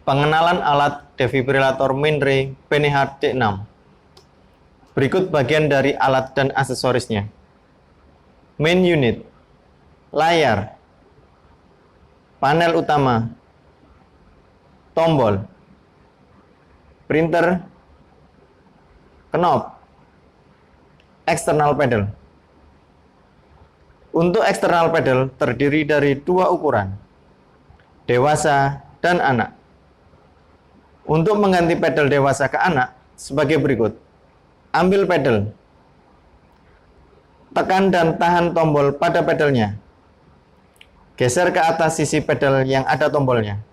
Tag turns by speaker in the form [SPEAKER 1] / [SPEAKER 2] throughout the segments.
[SPEAKER 1] Pengenalan alat defibrilator Mindray PNH D6. Berikut bagian dari alat dan aksesorisnya. Main unit, layar, panel utama, tombol, printer, knob, external pedal. Untuk external pedal terdiri dari dua ukuran, dewasa dan anak. Untuk mengganti pedal dewasa ke anak sebagai berikut. Ambil pedal, tekan dan tahan tombol pada pedalnya. Geser ke atas sisi pedal yang ada tombolnya.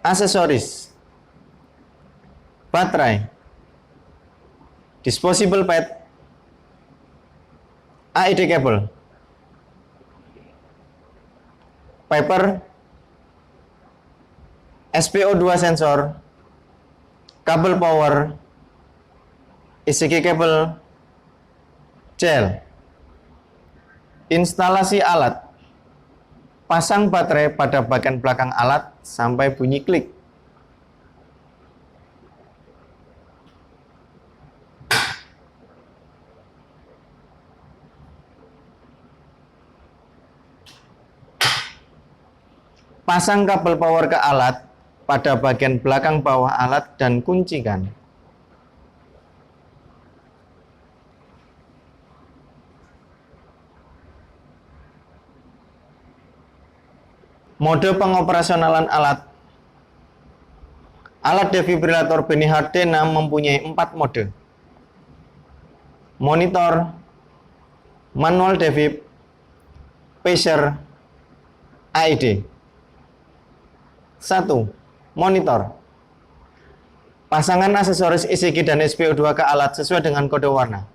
[SPEAKER 1] Aksesoris, baterai, disposable pad, AED cable, paper, SPO2 sensor, kabel power, ECG kabel, gel. Instalasi alat. Pasang baterai pada bagian belakang alat sampai bunyi klik. Pasang kabel power ke alat pada bagian belakang bawah alat dan kuncikan. Mode pengoperasionalan alat. Alat defibrilator PNH D6 mempunyai 4 mode. Monitor, manual defib, pacer, AED. 1. Monitor. Pasangan aksesoris ECG dan SPO2 ke alat sesuai dengan kode warna.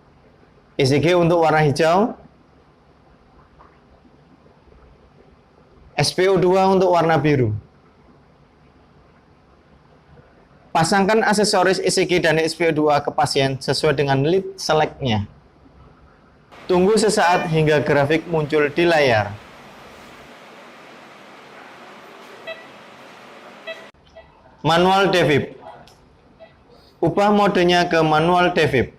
[SPEAKER 1] ECG untuk warna hijau, SPO2 untuk warna biru. Pasangkan aksesoris ECG dan SPO2 ke pasien sesuai dengan lead select-nya. Tunggu sesaat hingga grafik muncul di layar. Manual defib. Ubah modenya ke manual defib.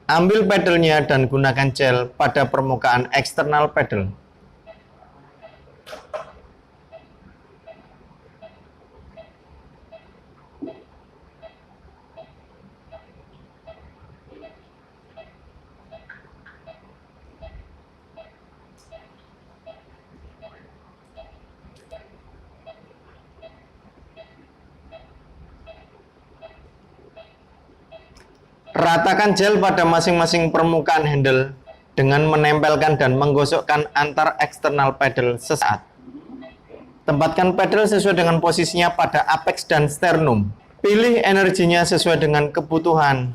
[SPEAKER 1] Ambil pedalnya dan gunakan gel pada permukaan eksternal pedal. Ratakan gel pada masing-masing permukaan handle dengan menempelkan dan menggosokkan antar eksternal pedal sesaat. Tempatkan pedal sesuai dengan posisinya pada apex dan sternum. Pilih energinya sesuai dengan kebutuhan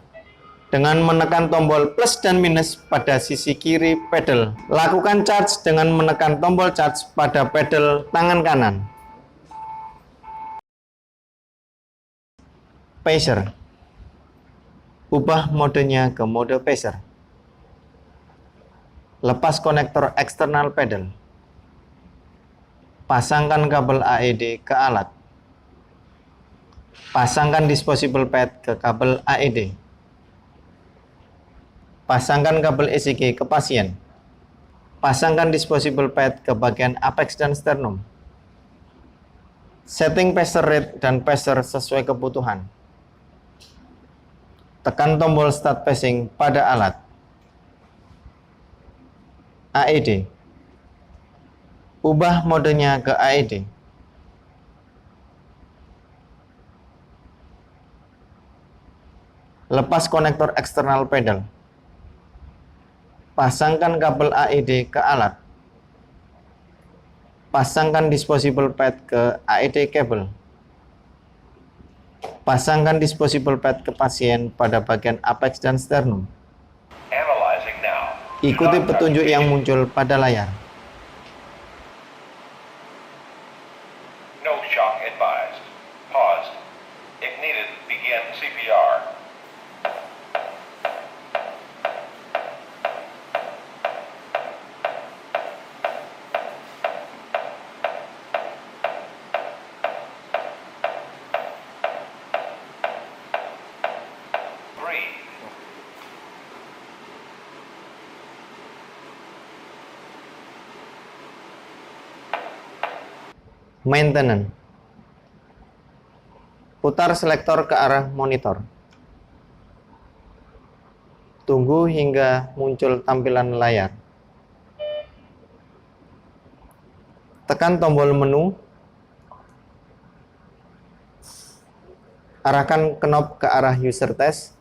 [SPEAKER 1] dengan menekan tombol plus dan minus pada sisi kiri pedal. Lakukan charge dengan menekan tombol charge pada pedal tangan kanan. Pacer. Ubah modenya ke mode pacer. Lepas konektor eksternal pedal. Pasangkan kabel AED ke alat. Pasangkan disposable pad ke kabel AED. Pasangkan kabel ECG ke pasien. Pasangkan disposable pad ke bagian apex dan sternum. Setting pacer rate dan pacer sesuai kebutuhan. Tekan tombol start pacing pada alat. AED. Ubah modenya ke AED. Lepas konektor eksternal pedal. Pasangkan kabel AED ke alat. Pasangkan disposable pad ke AED cable. Pasangkan disposable pad ke pasien pada bagian apex dan sternum. Ikuti petunjuk yang muncul pada layar.
[SPEAKER 2] No shock advised. Paused. If needed, begin CPR.
[SPEAKER 1] Maintenance. Putar selektor ke arah monitor. Tunggu hingga muncul tampilan layar. Tekan tombol menu. Arahkan knob ke arah user test.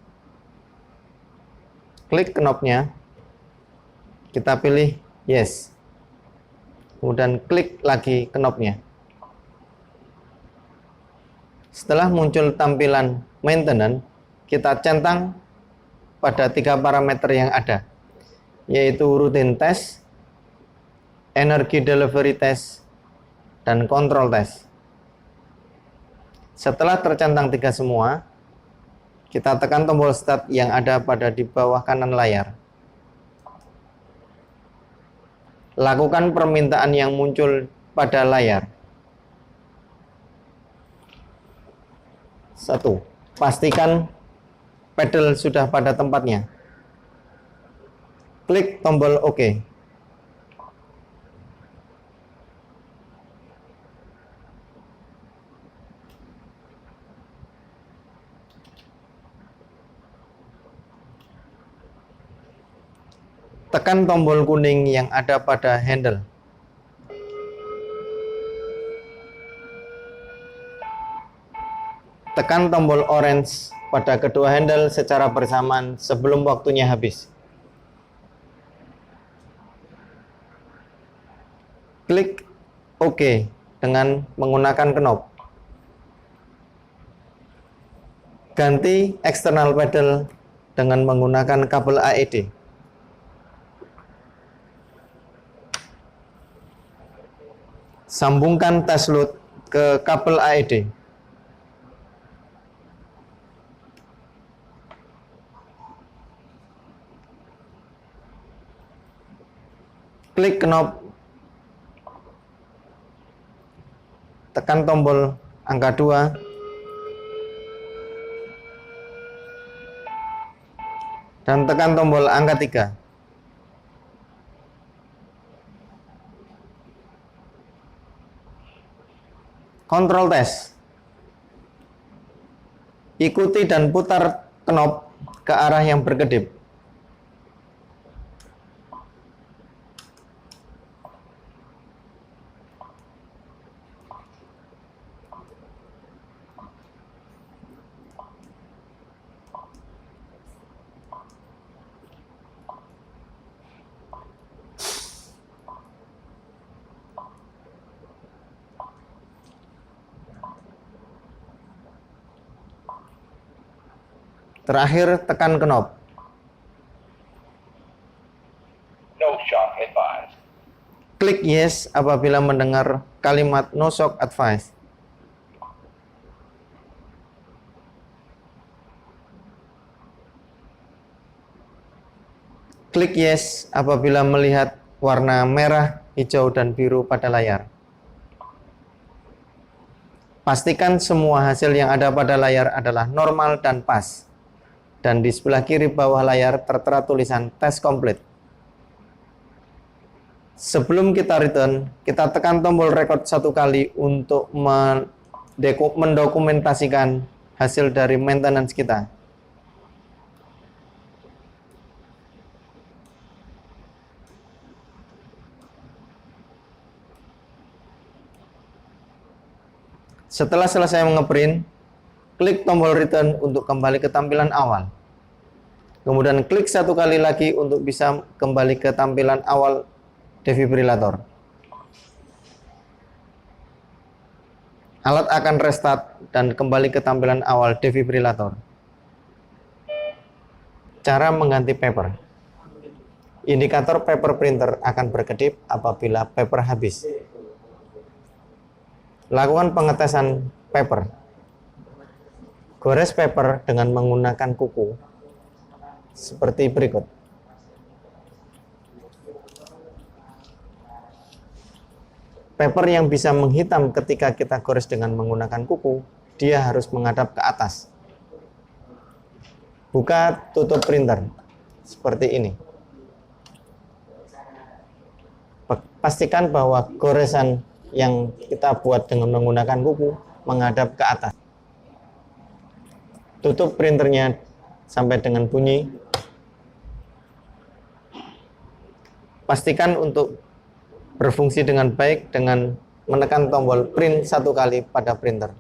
[SPEAKER 1] Klik knobnya. Kita pilih yes. Kemudian klik lagi knobnya. Setelah muncul tampilan maintenance, kita centang pada 3 parameter yang ada, yaitu routine test, energy delivery test, dan control test. Setelah tercentang 3 semua, kita tekan tombol start yang ada pada di bawah kanan layar. Lakukan permintaan yang muncul pada layar. 1. Pastikan pedal sudah pada tempatnya. Klik tombol OK. Tekan tombol kuning yang ada pada handle. Tekan tombol orange pada kedua handle secara bersamaan sebelum waktunya habis. Klik OK dengan menggunakan knob. Ganti external pedal dengan menggunakan kabel AED. Sambungkan test load ke kabel AED. Klik knob, tekan tombol angka 2, dan tekan tombol angka 3. Control test. Ikuti dan putar knob ke arah yang berkedip. Terakhir, tekan knob.
[SPEAKER 2] No shock advised.
[SPEAKER 1] Klik yes apabila mendengar kalimat no shock advice. Klik yes apabila melihat warna merah, hijau, dan biru pada layar. Pastikan semua hasil yang ada pada layar adalah normal dan pas. Dan di sebelah kiri bawah layar tertera tulisan tes komplit. Sebelum kita return, kita tekan tombol record 1 kali untuk mendokumentasikan hasil dari maintenance kita. Setelah selesai mengeprint, klik tombol return untuk kembali ke tampilan awal. Kemudian klik 1 kali lagi untuk bisa kembali ke tampilan awal defibrilator. Alat akan restart dan kembali ke tampilan awal defibrilator. Cara mengganti paper. Indikator paper printer akan berkedip apabila paper habis. Lakukan pengetesan paper. Gores paper dengan menggunakan kuku seperti berikut. Paper yang bisa menghitam ketika kita gores dengan menggunakan kuku, dia harus menghadap ke atas. Buka tutup printer seperti ini. Pastikan bahwa goresan yang kita buat dengan menggunakan kuku menghadap ke atas. Tutup printernya sampai dengan bunyi. Pastikan untuk berfungsi dengan baik dengan menekan tombol print 1 kali pada printer.